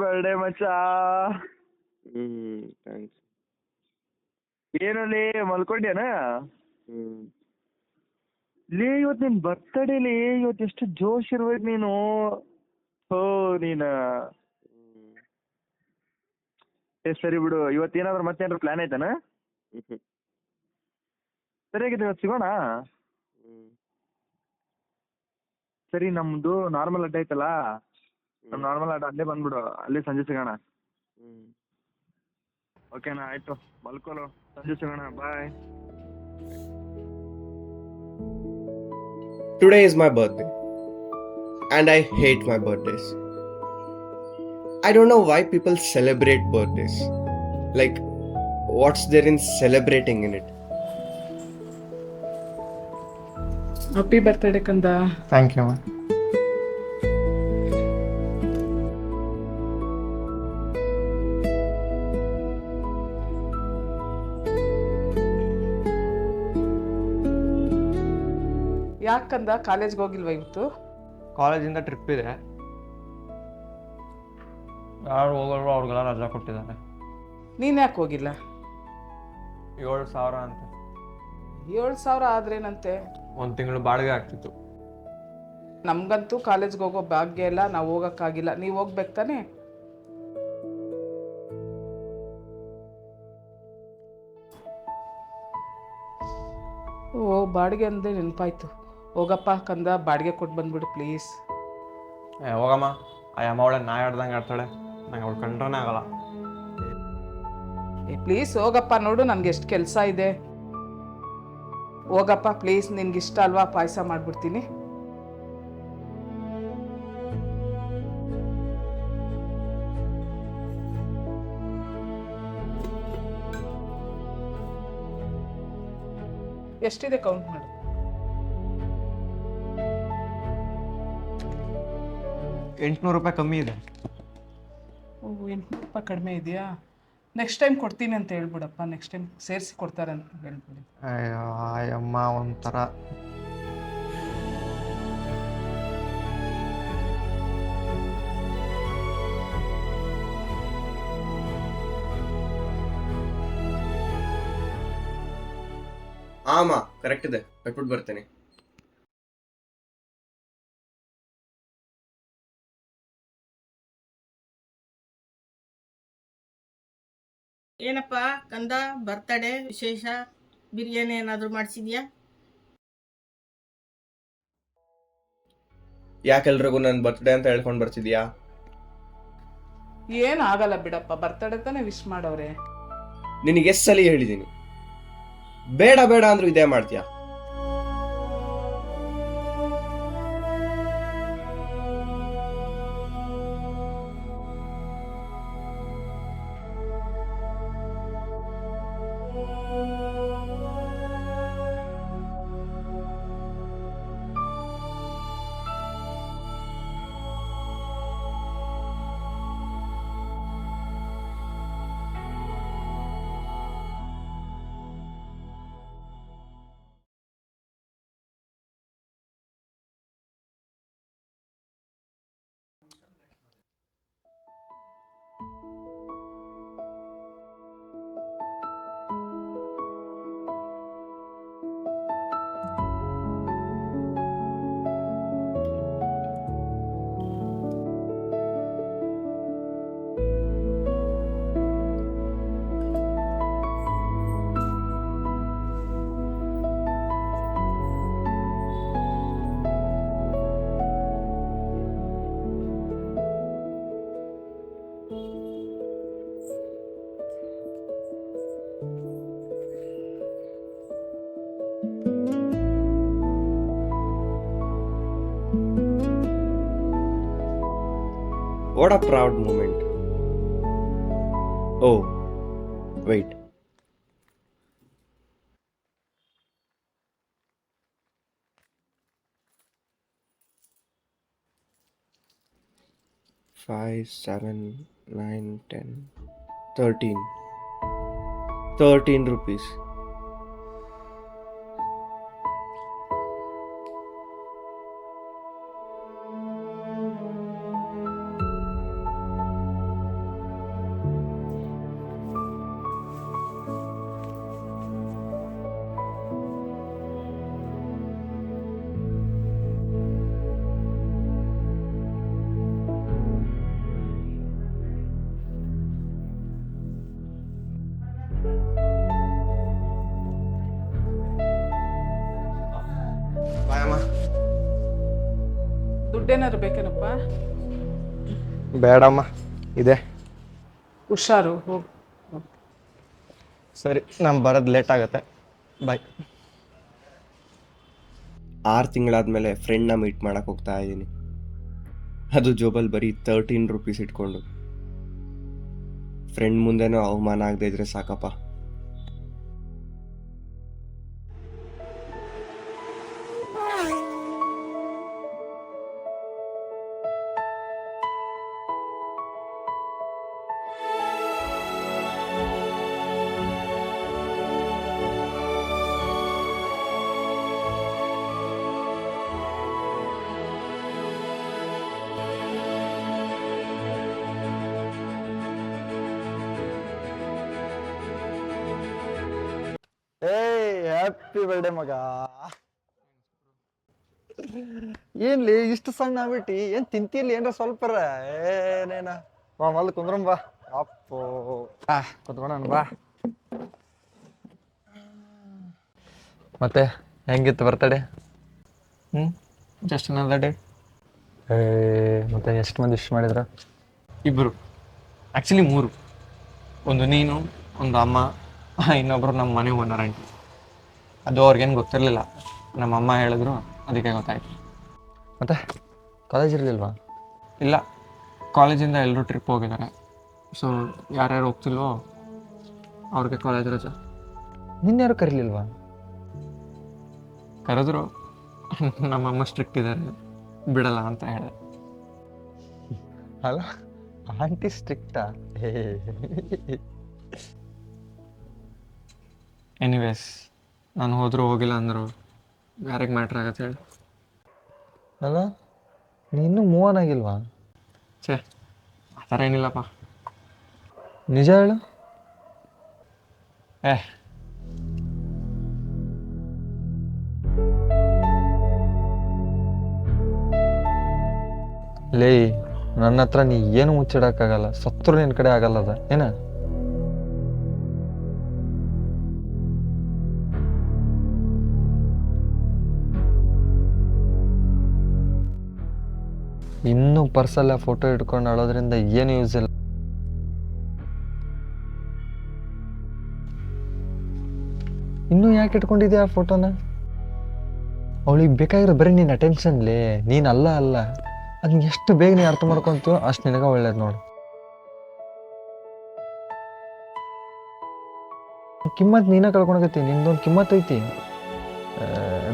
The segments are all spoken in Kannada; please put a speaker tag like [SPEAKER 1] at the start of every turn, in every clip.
[SPEAKER 1] ಬರ್ಡೇ ಮಚ್ಚಾ.
[SPEAKER 2] ಥ್ಯಾಂಕ್ಸ್.
[SPEAKER 1] ಏನಲ್ಲಿ ಮಲ್ಕೊಂಡ್ಯಾನ?
[SPEAKER 2] ಹ್ಮ್
[SPEAKER 1] ಲೇ ಇವತ್ತು ನಿನ್ ಬರ್ತಡೇಲಿ ಇವತ್ತು ಎಷ್ಟು ಜೋಶ್ ಇರ್ಬೇಕು ನೀನು. ಓ ನೀನ ಸರಿ ಬಿಡು. ಇವತ್ತೇನಾದ್ರು ಮತ್ತೇನಾದ್ರು ಪ್ಲಾನ್ ಆಯ್ತಾನ?
[SPEAKER 2] ಹ್ಮ್
[SPEAKER 1] ಸರಿಯಾಗಿದೆ, ಇವತ್ತು ಸಿಗೋಣ. ಸರಿ, ನಮ್ದು ನಾರ್ಮಲ್ ಅಡ್ಡ ಐತಲ್ಲ, ನಮ್ ನಾರ್ಮಲ್ ಅಡ್ಡ ಅಲ್ಲೇ ಬಂದ್ಬಿಡು, ಅಲ್ಲೇ ಸಂಜೆ ಸಿಗೋಣ. ಓಕೆನಾ? ಆಯ್ತು, ಮಲ್ಕೊಳ್ಳು, ಸಂಜೆ ಸಿಗೋಣ, ಬಾಯ್.
[SPEAKER 2] Today is my birthday, and I hate my birthdays. I don't know why people celebrate birthdays. Like, what's there in celebrating in it?
[SPEAKER 3] Happy birthday ಕಂದ.
[SPEAKER 4] Thank you.
[SPEAKER 3] ಯಾಕಂದ ಕಾಲೇಜ್ಗೆ ಹೋಗಿಲ್ವಾ ಇವತ್ತು?
[SPEAKER 4] ಕಾಲೇಜಿಂದ ಟ್ರಿಪ್ ಇದೆ, ಯಾರು ಹೋಗೋರು ಅವ್ರಿಗೆಲ್ಲ ರಜಾ ಕೊಟ್ಟಿದ್ದಾರೆ.
[SPEAKER 3] ನೀನು ಯಾಕೆ ಹೋಗಿಲ್ಲ?
[SPEAKER 4] 7,000 ಅಂತ.
[SPEAKER 3] 7,000 ಆದ್ರೇನಂತೆ?
[SPEAKER 4] ಒಂದು ತಿಂಗಳು ಬಾಡಿಗೆ ಆಗ್ತಿತ್ತು.
[SPEAKER 3] ನಮಗಂತೂ ಕಾಲೇಜ್ಗೆ ಹೋಗೋ ಭಾಗ್ಯ ಇಲ್ಲ, ನಾವು ಹೋಗೋಕ್ಕಾಗಿಲ್ಲ. ನೀವು ಹೋಗ್ಬೇಕು ತಾನೆ? ಓ, ಬಾಡಿಗೆ ಅಂದರೆ ನೆನಪಾಯ್ತು. ಹೋಗಪ್ಪ ಕಂದ, ಬಾಡಿಗೆ ಕೊಟ್ಟು ಬಂದ್ಬಿಡು ಪ್ಲೀಸ್.
[SPEAKER 4] ಹೋಗಮ್ಮ, ಆ ಅಮ್ಮ ಅವಳೆ ನಾಯಿ ಆಡ್ದಂಗೆ ಆಡ್ತಾಳೆ, ನಂಗೆ ಅವಳು ಕಂಡ್ರೇ ಆಗಲ್ಲ.
[SPEAKER 3] ಪ್ಲೀಸ್ ಹೋಗಪ್ಪ, ನೋಡು ನನಗೆ ಎಷ್ಟು ಕೆಲಸ ಇದೆ. ಹೋಗಪ್ಪ ಪ್ಲೀಸ್, ನಿನ್ಗಿಷ್ಟ ಅಲ್ವಾ ಪಾಯಸ ಮಾಡಿಬಿಡ್ತೀನಿ. ಎಷ್ಟಿದೆ ಕೌಂಟ್ ಮಾಡು.
[SPEAKER 4] 800 ರೂಪಾಯಿ ಕಮ್ಮಿ ಇದೆ.
[SPEAKER 3] ಓ, 800 ರೂಪಾಯಿ ಕಡಿಮೆ ಇದೆಯಾ? ನೆಕ್ಸ್ಟ್ ಟೈಮ್ ಕೊಡ್ತೀನಿ ಅಂತ ಹೇಳ್ಬಿಡಪ್ಪ. ನೆಕ್ಸ್ಟ್ ಟೈಮ್ ಸೇರಿಸಿ ಕೊಡ್ತಾರೆ ಅಂತ ಹೇಳ್ಬಿಡಿ.
[SPEAKER 4] ಅಯ್ಯೋ ಅಮ್ಮ ಒಂಥರ.
[SPEAKER 2] ಆಮ ಕರೆಕ್ಟ್ ಇದೆ, ಕಟ್ಬಿಟ್ಟು ಬರ್ತೇನೆ.
[SPEAKER 5] ಏನಪ್ಪ ಕಂದ, ಬರ್ತಡೇ ವಿಶೇಷ ಬಿರಿಯಾನಿ ಏನಾದರೂ ಮಾಡಿಸಿದ್ಯಾ?
[SPEAKER 2] ಯಾಕೆಲ್ರಿಗೂ ನನ್ನ ಬರ್ತ್ಡೇ ಅಂತ ಹೇಳ್ಕೊಂಡು ಬರ್ತಿದ್ಯಾ?
[SPEAKER 3] ಏನು ಆಗಲ್ಲ ಬಿಡಪ್ಪ, ಬರ್ತಡೇ ತಾನೇ ವಿಶ್ ಮಾಡವ್ರೆ.
[SPEAKER 2] ನಿನಗೆ ಎಷ್ಟು ಸಲ ಹೇಳಿದ್ದೀನಿ, ಬೇಡ ಬೇಡ ಅಂದ್ರೂ ಇದೇ ಮಾಡ್ತೀಯಾ? What a proud moment. Oh, wait. Five, 7, 9, 10, 13. 13 rupees.
[SPEAKER 3] ದುಡ್ಡೇನಾದ್ರು ಬೇಕೇನಪ್ಪ?
[SPEAKER 4] ಬೇಡಮ್ಮ, ಇದೆ.
[SPEAKER 3] ಹುಷಾರು, ಹೋಗು.
[SPEAKER 4] ಸರಿ, ನಾನು ಬರೋದು ಲೇಟ್ ಆಗುತ್ತೆ. ಬಾಯ್.
[SPEAKER 2] 6 ತಿಂಗಳಾದ್ಮೇಲೆ ಫ್ರೆಂಡ್ನ ಮೀಟ್ ಮಾಡಕ್ಕೆ ಹೋಗ್ತಾ ಇದ್ದೀನಿ. ಅದು ಜೋಬಲ್ಲಿ ಬರೀ 13 ರುಪೀಸ್ ಇಟ್ಕೊಂಡು. ಫ್ರೆಂಡ್ ಮುಂದೆನೂ ಅವಮಾನ ಆಗದೆ ಇದ್ರೆ ಸಾಕಪ್ಪ.
[SPEAKER 6] ಹ್ಯಾಪಿ ಬರ್ಡೇ ಮಗ. ಏನ್ಲಿ ಇಷ್ಟು ಸಣ್ಣ ಆಗ್ಬಿಟ್ಟಿ? ಏನ್ ತಿಂತಿರ್ಲಿ ಏನ್ರ ಸ್ವಲ್ಪ? ಏನೇನ ಬಾ ಮಲ್ ಕುಂದ್ರಂ ಬಾ. ಅಪ್ಪೋ ಕುತ್ಕೊಣ ಬಾ. ಮತ್ತೆ ಹೆಂಗಿತ್ತು ಬರ್ತಡೆ?
[SPEAKER 4] Just another day.
[SPEAKER 6] ಮತ್ತೆ ಎಷ್ಟು ಮಂದಿ ವಿಶ್ ಮಾಡಿದ್ರ?
[SPEAKER 4] ಇಬ್ಬರು, ಆ್ಯಕ್ಚುಲಿ 3. ಒಂದು ನೀನು, ಒಂದು ಅಮ್ಮ, ಇನ್ನೊಬ್ರು ನಮ್ಮ ಮನೆ ಓನರ್ ಆಂಟಿ. ಅದು ಅವ್ರಿಗೇನು ಗೊತ್ತಿರಲಿಲ್ಲ, ನಮ್ಮಮ್ಮ ಹೇಳಿದ್ರು, ಅದಕ್ಕೆ ಗೊತ್ತಾಯ್ತು.
[SPEAKER 6] ಮತ್ತೆ ಕಾಲೇಜ್ ಇರಲಿಲ್ವಾ?
[SPEAKER 4] ಇಲ್ಲ, ಕಾಲೇಜಿಂದ ಎಲ್ಲರೂ ಟ್ರಿಪ್ ಹೋಗಿದ್ದಾರೆ. ಸೊ ಯಾರ್ಯಾರು ಹೋಗ್ತಿಲ್ವೋ ಅವ್ರಿಗೆ ಕಾಲೇಜ್ ರಜಾ.
[SPEAKER 6] ನಿನ್ಯಾರು ಕರೀಲಿಲ್ವಾ?
[SPEAKER 4] ಕರೆದ್ರು, ನಮ್ಮಮ್ಮ ಸ್ಟ್ರಿಕ್ಟ್ ಇದ್ದಾರೆ, ಬಿಡಲ್ಲ ಅಂತ ಹೇಳಿದೆ.
[SPEAKER 6] ಅಲ್ಲ, ಆಂಟಿ ಸ್ಟ್ರಿಕ್ಟಾ?
[SPEAKER 4] ಎನಿವೇಸ್, ನಾನು ಹೋದರೂ ಹೋಗಿಲ್ಲ ಅಂದರು ಯಾರಿಗೆ ಮ್ಯಾಟ್ರ್ ಆಗತ್ತೆ ಹೇಳಿ.
[SPEAKER 6] ಅಲ್ಲ, ನೀನು ಮೂವ್ ಆನ್ ಆಗಿಲ್ವಾ?
[SPEAKER 4] ಛೇ, ಆ ಥರ ಏನಿಲ್ಲಪ್ಪ.
[SPEAKER 6] ನಿಜ ಹೇಳು.
[SPEAKER 4] ಏ
[SPEAKER 6] ಲೇ, ನನ್ನ ಹತ್ರ ನೀ ಏನು ಮುಚ್ಚಿಡಕ್ಕಾಗಲ್ಲ. ಸತ್ರು ನಿನ್ನ ಕಡೆ ಆಗಲ್ಲದ ಏನ? ಇನ್ನೂ ಪರ್ಸಲ್ಲ ಫೋಟೋ ಇಟ್ಕೊಂಡು ಅಳೋದ್ರಿಂದ ಏನು ಯೂಸ್ ಇಲ್ಲ. ಇನ್ನೂ ಯಾಕೆ ಇಟ್ಕೊಂಡಿದ್ಯಾ ಆ ಫೋಟೋನ? ಅವಳಿಗೆ ಬೇಕಾಗಿರೋ ಬರೀ ನಿನ್ನ ಅಟೆನ್ಷನ್ಲೇ, ನೀನು ಅಲ್ಲ. ಅದನ್ನ ಎಷ್ಟು ಬೇಗ ನೀನು ಅರ್ಥ ಮಾಡ್ಕೊಂತೀವೋ ಅಷ್ಟು ನಿನಗೆ ಒಳ್ಳೇದು ನೋಡು. ಕಿಮ್ಮತ್ ನೀನೇ ಕಳ್ಕೊಳಕತ್ತಿ. ನಿಂದೊಂದು ಕಿಮ್ಮತ್ ಐತಿ.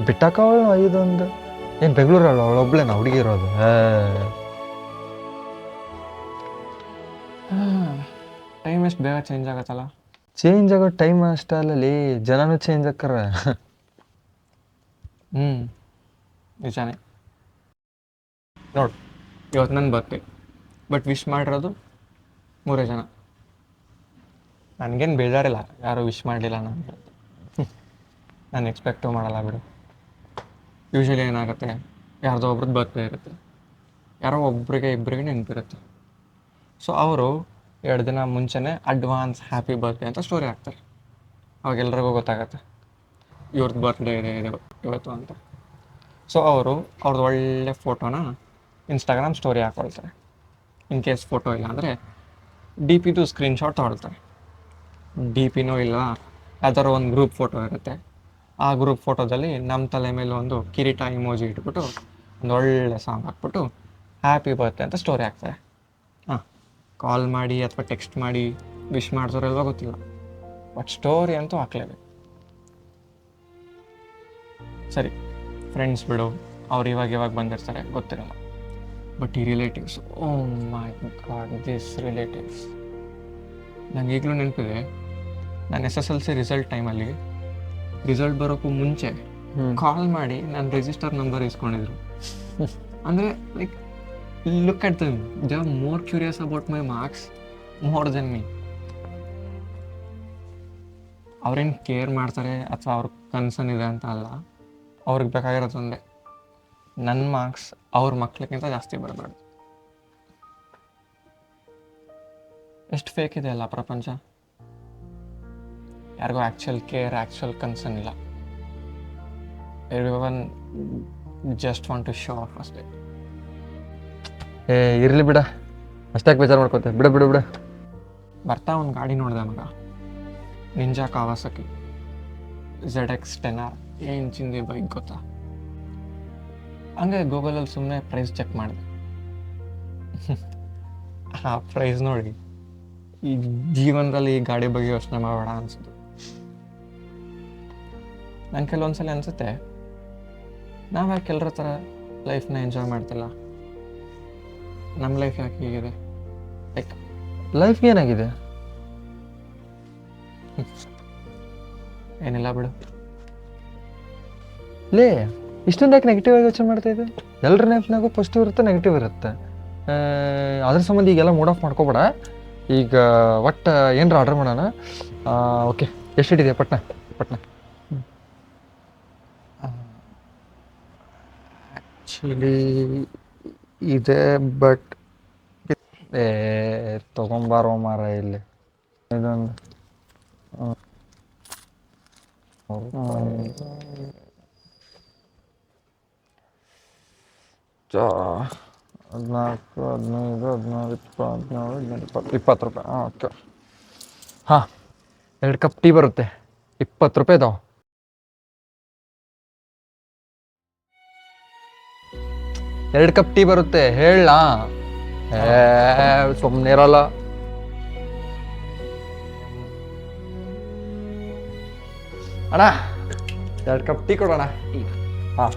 [SPEAKER 6] ಬಿಟ್ಟಾಕವಳು ಇದೊಂದು ಏನು ಬೆಂಗಳೂರಲ್ಲ, ಅವಳೊಬ್ಳೇನ ಹುಡುಗಿ ಇರೋದು?
[SPEAKER 4] ಟೈಮ್ ಎಷ್ಟು ಬೇಗ ಚೇಂಜ್ ಆಗತ್ತಲ್ಲ.
[SPEAKER 6] ಚೇಂಜ್ ಆಗೋ ಟೈಮ್ ಅಷ್ಟೇ ಅಲ್ಲಲ್ಲಿ, ಜನನೂ ಚೇಂಜ್ ಆಕ್ಕಾರ.
[SPEAKER 4] ನಿಜಾನೇ. ನೋಡು, ಇವತ್ತು ನನ್ನ ಬರ್ತ್ಡೇ, ಬಟ್ ವಿಶ್ ಮಾಡಿರೋದು 3 ಜನ. ನನಗೇನು ಬೇಜಾರಿಲ್ಲ ಯಾರೂ ವಿಶ್ ಮಾಡಲಿಲ್ಲ ನನಗೆ. ನಾನು ಎಕ್ಸ್ಪೆಕ್ಟು ಮಾಡಲ್ಲ ಬಿಡು. ಯೂಶ್ವಲಿ ಏನಾಗುತ್ತೆ, ಯಾರ್ದೋ ಒಬ್ರದ್ದು ಬರ್ತ್ಡೇ ಇರುತ್ತೆ, ಯಾರೋ ಇಬ್ಬರಿಗೆ ನೆನಪಿರುತ್ತೆ. ಸೊ ಅವರು 2 ದಿನ ಮುಂಚೆನೇ ಅಡ್ವಾನ್ಸ್ ಹ್ಯಾಪಿ ಬರ್ತ್ಡೇ ಅಂತ ಸ್ಟೋರಿ ಹಾಕ್ತಾರೆ. ಅವಾಗ ಎಲ್ರಿಗೂ ಗೊತ್ತಾಗತ್ತೆ ಇವ್ರದ್ದು ಬರ್ತ್ಡೇ ಇದೆ ಇವತ್ತು ಅಂತ. ಸೊ ಅವ್ರದ್ದು ಒಳ್ಳೆ ಫೋಟೋನ ಇನ್ಸ್ಟಾಗ್ರಾಮ್ ಸ್ಟೋರಿ ಹಾಕ್ಕೊಳ್ತಾರೆ. ಇನ್ ಕೇಸ್ ಫೋಟೋ ಇಲ್ಲ ಅಂದರೆ ಡಿ ಪಿದು ಸ್ಕ್ರೀನ್ಶಾಟ್ ತೊಗೊಳ್ತಾರೆ. ಡಿ ಪಿನೂ ಇಲ್ಲ, ಯಾವ್ದಾದ್ರು ಒಂದು ಗ್ರೂಪ್ ಫೋಟೋ ಇರುತ್ತೆ. ಆ ಗ್ರೂಪ್ ಫೋಟೋದಲ್ಲಿ ನಮ್ಮ ತಲೆ ಮೇಲೆ ಒಂದು ಕಿರೀಟ ಇಮೋಜಿ ಇಟ್ಬಿಟ್ಟು ಒಂದು ಒಳ್ಳೆ ಸಾಂಗ್ ಹಾಕ್ಬಿಟ್ಟು ಹ್ಯಾಪಿ ಬರ್ತ್ಡೇ ಅಂತ ಸ್ಟೋರಿ ಹಾಕ್ತಾರೆ. ಕಾಲ್ ಮಾಡಿ ಅಥವಾ ಟೆಕ್ಸ್ಟ್ ಮಾಡಿ ವಿಶ್ ಮಾಡ್ತಾರಲ್ವ ಗೊತ್ತಿಲ್ಲ, ಬಟ್ ಸ್ಟೋರಿ ಅಂತೂ ಹಾಕ್ಲೇಬೇಕು. ಸರಿ, ಫ್ರೆಂಡ್ಸ್ ಬಿಡು, ಅವ್ರು ಇವಾಗ ಬಂದಿರ್ತಾರೆ ಗೊತ್ತಿರಲ್ಲ. ಬಟ್ ಈ relatives, oh my god, this relatives. ನಂಗೆ ಈಗಲೂ ನೆನಪಿದೆ, ನಾನು SSLC ರಿಸಲ್ಟ್ ಟೈಮಲ್ಲಿ ರಿಸಲ್ಟ್ ಬರೋಕ್ಕೂ ಮುಂಚೆ ಕಾಲ್ ಮಾಡಿ ನನ್ನ ರಿಜಿಸ್ಟರ್ ನಂಬರ್ ಇಸ್ಕೊಂಡಿದ್ರು. ಅಂದರೆ like, look at them, they are more curious about my marks more than me. ಅವ್ರೇನು ಕೇರ್ ಮಾಡ್ತಾರೆ ಅಥವಾ ಅವ್ರ ಕನ್ಸರ್ನ್ ಇದೆ ಅಂತ ಅಲ್ಲ, ಅವ್ರಿಗೆ ಬೇಕಾಗಿರೋದು ಒಂದೇ, ನನ್ನ ಮಾರ್ಕ್ಸ್ ಅವ್ರ ಮಕ್ಳಿಗಿಂತ ಜಾಸ್ತಿ ಬರಬಾರ್ದು. ಎಷ್ಟು ಫೇಕ್ ಇದೆ ಅಲ್ಲ ಪ್ರಪಂಚ. ಯಾರಿಗೂ ಆ್ಯಕ್ಚುಯಲ್ ಕೇರ್, ಆ್ಯಕ್ಚುಯಲ್ ಕನ್ಸರ್ನ್ ಇಲ್ಲ. Everyone just want to show off ಅಷ್ಟೇ.
[SPEAKER 6] ಇರ್ಲಿ ಬಿಡ, ಅಷ್ಟಾಗಿ ಬೇಜಾರು ಮಾಡ್ಕೋತೆ, ಬಿಡ ಬಿಡು ಬಿಡ.
[SPEAKER 4] ಬರ್ತಾ ಒಂದು ಗಾಡಿ ನೋಡಿದೆ ಮಗ, ninja Kawasaki ZX 10R, ಇಂಚಿಂದು bike ಗೊತ್ತಾ. ಹಂಗೆ ಗೂಗಲಲ್ಲಿ ಸುಮ್ಮನೆ ಪ್ರೈಸ್ ಚೆಕ್ ಮಾಡಿದೆ. ಆ ಪ್ರೈಸ್ ನೋಡಿ ಈ ಜೀವನದಲ್ಲಿ ಈ ಗಾಡಿ ಬಗ್ಗೆ ಯೋಚನೆ ಮಾಡಬೇಡ ಅನಿಸ್ತು. ನಂಗೆ ಕೆಲವೊಂದ್ಸಲ ಅನಿಸುತ್ತೆ, ನಾವು ಯಾಕೆ ಎಲ್ಲರ ಥರ ಲೈಫ್ನ ಎಂಜಾಯ್ ಮಾಡ್ತಿಲ್ಲ, ನಮ್ಮ ಲೈಫ್ ಯಾಕೆ ಹೀಗಿದೆ. ಲೈಕ್
[SPEAKER 6] ಲೈಫ್ಗೆ ಏನಾಗಿದೆ?
[SPEAKER 4] ಏನಿಲ್ಲ ಬಿಡು.
[SPEAKER 6] ಲೇ, ಇಷ್ಟೊಂದು ಯಾಕೆ ನೆಗೆಟಿವ್ ಆಗಿ ಯೋಚನೆ ಮಾಡ್ತಾ ಇದೆ? ಎಲ್ಲರ ಲೈಫ್ನಾಗೂ ಪಾಸಿಟಿವ್ ಇರುತ್ತೆ, ನೆಗೆಟಿವ್ ಇರುತ್ತೆ. ಅದ್ರ ಸಂಬಂಧ ಈಗೆಲ್ಲ ಮೂಡ್ ಆಫ್ ಮಾಡ್ಕೋಬೇಡ. ಈಗ ಒಟ್ಟು ಏನರ ಆರ್ಡರ್ ಮಾಡೋಣ. ಓಕೆ, ಎಷ್ಟಿಟ್ಟಿದೆ ಪಟ್ನ?
[SPEAKER 4] ಆ್ಯಕ್ಚುಲಿ ಇದೆ, ಬಟ್
[SPEAKER 6] ತೊಗೊಂಬಾರೋ ಮಾರ ಇಲ್ಲಿ. ಇದೊಂದು 14, 15, 16, 17, 18, 19, 20 ರೂಪಾಯಿ. ಓಕೆ. ಹಾಂ, 2 ಕಪ್ ಟೀ ಬರುತ್ತೆ, 20 ರೂಪಾಯಿ ಇದಾವೆ. ಎರಡು ಕಪ್ ಟೀ ಬರುತ್ತೆ, ಹೇಳ. ಸುಮ್ಮನೆ ಇರಲ್ಲ. ಅಣ್ಣ 2 ಕಪ್ ಟೀ ಕೊಡೋಣ. ಹಾಂ.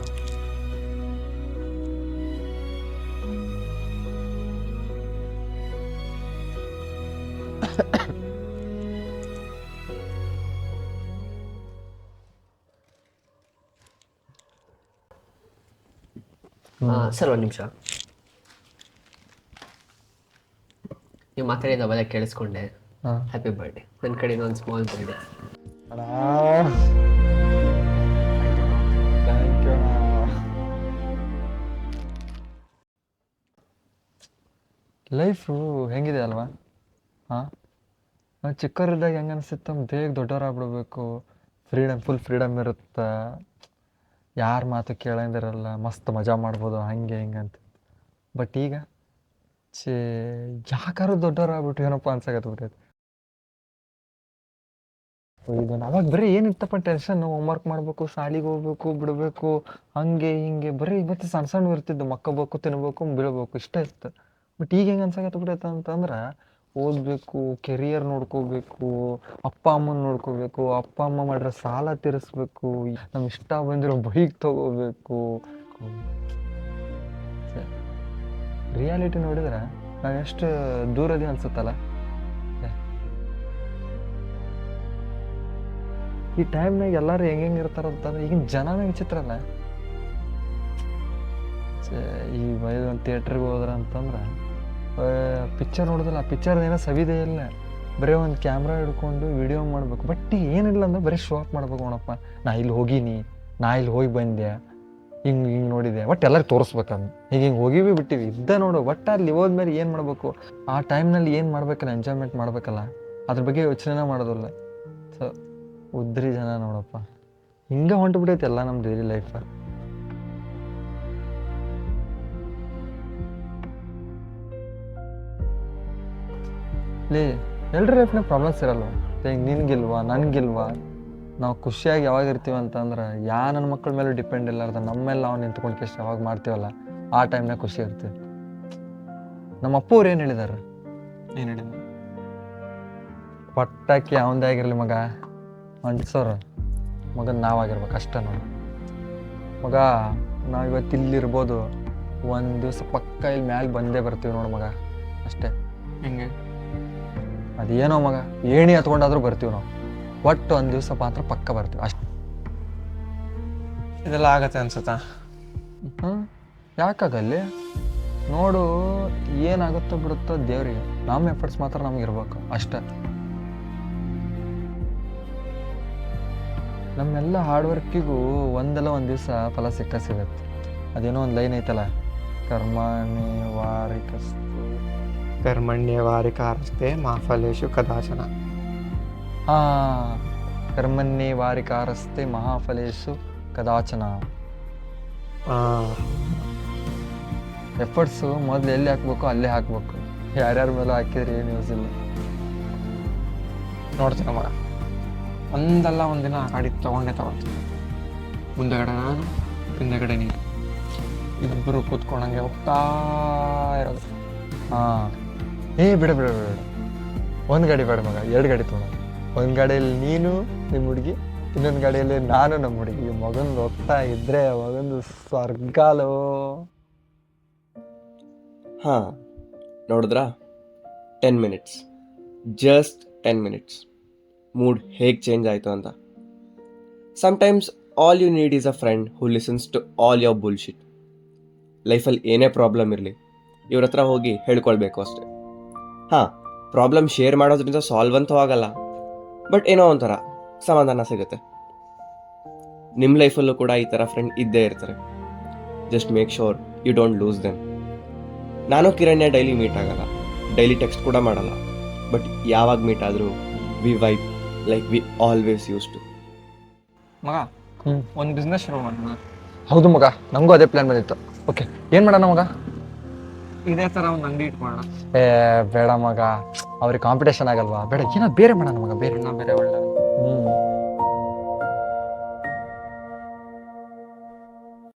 [SPEAKER 7] ಸರ್ ಒಂದು ನಿಮಿಷ. ನೀವು ಮಾತಾಡಿದ ಅವೆಲ್ಲ ಕೇಳಿಸ್ಕೊಂಡೆ. ಹ್ಯಾಪಿ ಬರ್ಡೇ ನನ್ನ ಕಡೆಯಿಂದ ಒಂದು small birthday.
[SPEAKER 6] Thank you. Life ಹೆಂಗಿದೆ ಅಲ್ವಾ? ಹಾಂ, ನಾವು ಚಿಕ್ಕವರಿದ್ದಾಗ ಹೆಂಗೆ ಅನಿಸುತ್ತೆ, ಬೇಗ ದೊಡ್ಡವರಾಗ್ಬಿಡ್ಬೇಕು, ಫುಲ್ ಫ್ರೀಡಮ್ ಇರುತ್ತೆ, ಯಾರ ಮಾತು ಕೇಳಂದಿರಲ್ಲ, ಮಸ್ತ್ ಮಜಾ ಮಾಡ್ಬೋದು, ಹಂಗೆ ಹಿಂಗೆ ಅಂತ. ಬಟ್ ಈಗ ಯಾಕಾರು ದೊಡ್ಡವರಾಗ್ಬಿಟ್ಟು ಏನಪ್ಪ ಅನ್ಸಕತ್ಬಿಟ್ಟೈತೆ. ಇದು ಅವಾಗ ಬರೀ ಏನಿತ್ತಪ್ಪ ಟೆನ್ಷನ್, ಹೋಮ್ವರ್ಕ್ ಮಾಡಬೇಕು, ಶಾಲಿಗೆ ಹೋಗ್ಬೇಕು, ಬಿಡಬೇಕು, ಹಂಗೆ ಹಿಂಗೆ ಬರೀ ಇವತ್ತು ಸಣ್ಣ ಸಣ್ಣ ಇರ್ತಿದ್ದು, ಮಕ್ಕಬೇಕು, ತಿನ್ಬೇಕು, ಬೀಳ್ಬೇಕು, ಇಷ್ಟ ಇತ್ತು. ಬಟ್ ಈಗ ಹೆಂಗೆ ಅನ್ಸಕತ್ಬಿಟ್ಟೈತೆ ಅಂತಂದ್ರೆ, ಓದಬೇಕು, ಕೆರಿಯರ್ ನೋಡ್ಕೋಬೇಕು, ಅಪ್ಪ ಅಮ್ಮನ ನೋಡ್ಕೋಬೇಕು, ಅಪ್ಪ ಅಮ್ಮ ಮಾಡಿರೋ ಸಾಲ ತೀರಿಸ್ಬೇಕು, ನಮ್ಗೆ ಇಷ್ಟ ಬಂದಿರೋ ಬೈಕ್ ತಗೋಬೇಕು. ರಿಯಾಲಿಟಿ ನೋಡಿದ್ರೆ ನಾವು ಎಷ್ಟು ದೂರದಿ ಅನ್ಸುತ್ತಲ್ಲ. ಈ ಟೈಮ್ನಾಗ ಎಲ್ಲರೂ ಹೆಂಗೆ ಇರ್ತಾರ ಅಂತಂದ್ರೆ, ಈಗಿನ ಜನನೇ ವಿಚಿತ್ರ ಅಲ್ಲ. ಈ ಒಂದು ಥಿಯೇಟ್ರಿಗೆ ಹೋದ್ರ ಅಂತಂದ್ರೆ ಪಿಕ್ಚರ್ ನೋಡೋದಿಲ್ಲ, ಆ ಪಿಕ್ಚರ್ ಏನೋ ಸವಿದೆ ಇಲ್ಲ, ಬರೀ ಒಂದು ಕ್ಯಾಮ್ರಾ ಹಿಡ್ಕೊಂಡು ವಿಡಿಯೋ ಮಾಡಬೇಕು. ಬಟ್ ಏನಿಲ್ಲ ಅಂದ್ರೆ ಬರೀ ಶೋ ಆಫ್ ಮಾಡ್ಬೇಕು. ನೋಡಪ್ಪ, ನಾ ಇಲ್ಲಿ ಹೋಗೀನಿ, ನಾ ಇಲ್ಲಿ ಹೋಗಿ ಬಂದೆ, ಹಿಂಗೆ ನೋಡಿದೆ, ಒಟ್ಟು ಎಲ್ಲರಿಗೆ ತೋರಿಸ್ಬೇಕಂದು. ಹಿಂಗೆ ಹೋಗಿವಿ ಬಿಟ್ಟಿವಿ ಇದ್ದ ನೋಡು. ಒಟ್ಟು ಅಲ್ಲಿ ಹೋದ್ಮೇಲೆ ಏನು ಮಾಡಬೇಕು, ಆ ಟೈಮ್ನಲ್ಲಿ ಏನು ಮಾಡ್ಬೇಕಲ್ಲ, ಎಂಜಾಯ್ಮೆಂಟ್ ಮಾಡಬೇಕಲ್ಲ, ಅದ್ರ ಬಗ್ಗೆ ಯೋಚನೆ ಮಾಡೋದಿಲ್ಲ. ಸೊ ಉದ್ರಿ ಜನ ನೋಡಪ್ಪ, ಹಿಂಗೆ ಹೊಂಟುಬಿಟ್ಟೈತೆ ಎಲ್ಲ ನಮ್ಮ ಡೈಲಿ ಲೈಫ್. ಎಲ್ಲರ ಲೈಫ್ನಾಗ ಪ್ರಾಬ್ಲಮ್ಸ್ ಇರಲ್ವ? ಹಿಂಗೆ ನಿನ್ಗಿಲ್ವಾ, ನನಗಿಲ್ವಾ? ನಾವು ಖುಷಿಯಾಗಿ ಯಾವಾಗ ಇರ್ತೀವಿ ಅಂತಂದ್ರೆ, ನನ್ನ ಮಕ್ಕಳ ಮೇಲೆ ಡಿಪೆಂಡ್ ಇಲ್ಲಾರ್ದ ನಮ್ಮ ಮೇಲೆ ನಾವು ನಿಂತ್ಕೊಂಡು ಕೆಷ್ಟು ಯಾವಾಗ ಮಾಡ್ತೀವಲ್ಲ, ಆ ಟೈಮ್ನಾಗ ಖುಷಿ ಇರ್ತೀವಿ. ನಮ್ಮ ಅಪ್ಪ ಅವ್ರು ಏನು ಹೇಳಿದಾರೆ?
[SPEAKER 4] ಏನು ಹೇಳಿದ್ರು?
[SPEAKER 6] ಪಟ್ಟಾಕಿ ಅವಂದೇ ಆಗಿರಲಿ ಮಗ, ಅಂಟಿಸೋರು ಮಗನ ನಾವಾಗಿರ್ಬೇಕು ಅಷ್ಟೇ ನೋಡಿ. ಮಗ ನಾವು ಇವತ್ತು ಇಲ್ಲಿರ್ಬೋದು, ಒಂದು ದಿವಸ ಪಕ್ಕ ಇಲ್ಲಿ ಮ್ಯಾಲೆ ಬಂದೇ ಬರ್ತೀವಿ ನೋಡು ಮಗ, ಅಷ್ಟೇ.
[SPEAKER 4] ಹೆಂಗೆ?
[SPEAKER 6] ಅದೇನೋ ಮಗ, ಏಣಿ ಹತ್ಕೊಂಡಾದ್ರೂ ಬರ್ತೀವಿ ನಾವು, ಒಟ್ಟು ಒಂದು ದಿವಸ ಮಾತ್ರ ಪಕ್ಕ ಬರ್ತೀವಿ ಅಷ್ಟೇ.
[SPEAKER 4] ಇದೆಲ್ಲ ಆಗತ್ತೆ ಅನ್ಸುತ್ತಾ?
[SPEAKER 6] ಯಾಕಾಗಲ್ಲಿ ನೋಡು, ಏನಾಗುತ್ತೋ ಬಿಡುತ್ತೋ ದೇವ್ರಿಗೆ, ನಮ್ಮ ಎಫರ್ಟ್ಸ್ ಮಾತ್ರ ನಮ್ಗೆ ಇರ್ಬೇಕು ಅಷ್ಟೇ. ನಮ್ಮೆಲ್ಲ ಹಾರ್ಡ್ ವರ್ಕಿಗೂ ಒಂದಲ್ಲ ಒಂದು ದಿವಸ ಫಲ ಸಿಗುತ್ತೆ. ಅದೇನೋ ಒಂದು ಲೈನ್ ಐತಲ್ಲ,
[SPEAKER 4] ಕರ್ಮಣ್ಯವಾರಿಕಾರಸ್ತೆ ಮಾ ಫಲೇಷು ಕದಾಚನ.
[SPEAKER 6] ಕರ್ಮಣ್ಯವಾರಿಕಾರಸ್ತೆ ಮಹಾಫಲೇಷು ಕದಾಚನ. ಎಫರ್ಟ್ಸು ಮೊದಲು ಎಲ್ಲಿ ಹಾಕ್ಬೇಕು ಅಲ್ಲೇ ಹಾಕ್ಬೇಕು. ಯಾರ್ಯಾರ ಮೇಲೆ ಹಾಕಿದ್ರೆ ಏನು ಯೂಸ್ ಇಲ್ಲ.
[SPEAKER 4] ನೋಡ್ತೀನಿ ಮಗ, ಒಂದಲ್ಲ ಒಂದಿನ ಆ ಗಾಡಿ ತೊಗೊಳ್ತೀನಿ. ಮುಂದೆಗಡೆ ನಾನು, ಹಿಂದೆಗಡೆ ನೀನು, ಇಬ್ಬರು ಕೂತ್ಕೊಂಡಂಗೆ ಹೋಗ್ತಾ ಇರೋದು.
[SPEAKER 6] ಹಾಂ, ಬಿಡ ಒಂದು ಗಾಡಿ ಬೇಡ ಮಗ, 2 ಗಾಡಿ ತೊಗೊಳ. ಒಂದು ಗಾಡಿಯಲ್ಲಿ ನೀನು ನಿಮ್ಮ ಹುಡುಗಿ, ಇನ್ನೊಂದು ಗಾಡಿಯಲ್ಲಿ ನಾನು ನಮ್ಮ ಹುಡುಗಿ. ಮಗಂದು ಹೋಗ್ತಾ ಇದ್ರೆ ಮಗಂದು ಸ್ವರ್ಗಾಲೋ.
[SPEAKER 2] ಹಾಂ, ನೋಡಿದ್ರಾ? 10 ಮಿನಿಟ್ಸ್, ಜಸ್ಟ್ 10 ಮಿನಿಟ್ಸ್, ಮೂಡ್ ಹೇಗೆ ಚೇಂಜ್ ಆಯಿತು ಅಂತ. Sometimes all you need is a friend who listens to all your bullshit. ಲೈಫಲ್ಲಿ ಏನೇ ಪ್ರಾಬ್ಲಮ್ ಇರಲಿ, ಇವ್ರ ಹತ್ರ ಹೋಗಿ ಹೇಳ್ಕೊಳ್ಬೇಕು ಅಷ್ಟೆ. ಹಾಂ, ಪ್ರಾಬ್ಲಮ್ ಶೇರ್ ಮಾಡೋದ್ರಿಂದ ಸಾಲ್ವ್ ಅಂತೂ ಆಗಲ್ಲ, ಬಟ್ ಏನೋ ಒಂಥರ ಸಮಾಧಾನ ಸಿಗುತ್ತೆ. ನಿಮ್ಮ ಲೈಫಲ್ಲೂ ಕೂಡ ಈ ಥರ ಫ್ರೆಂಡ್ ಇದ್ದೇ ಇರ್ತಾರೆ. Just make sure you don't lose them. ನಾನು ಕಿರಣ್ಯ ಡೈಲಿ ಮೀಟ್ ಆಗಲ್ಲ, ಡೈಲಿ ಟೆಕ್ಸ್ಟ್ ಕೂಡ ಮಾಡಲ್ಲ, ಬಟ್ ಯಾವಾಗ ಮೀಟ್ ಆದರೂ we vibe like we always used to.
[SPEAKER 4] ಮಗ, ಒಂದು ಬಿಸ್ನೆಸ್ ಶುರು ಮಾಡೋಣ.
[SPEAKER 6] ಹೌದು ಮಗ, ನನಗೂ ಅದೇ ಪ್ಲ್ಯಾನ್ ಬಂದಿತ್ತು. ಓಕೆ, ಏನು ಮಾಡೋಣ ಮಗ?
[SPEAKER 4] ಇದೇ ಥರ ಒಂದು ಅಂಗಡಿ ಇಟ್ಕೊಳ್ಳೋಣ.
[SPEAKER 6] ಬೇಡ ಮಗ, ಅವ್ರಿಗೆ ಕಾಂಪಿಟೇಷನ್ ಆಗಲ್ವಾ? ಬೇಡ, ಏನೋ ಬೇರೆ ಮಾಡೋಣ ಮಗ, ಬೇರೆ
[SPEAKER 4] ಬೇರೆ ಒಳ್ಳೆ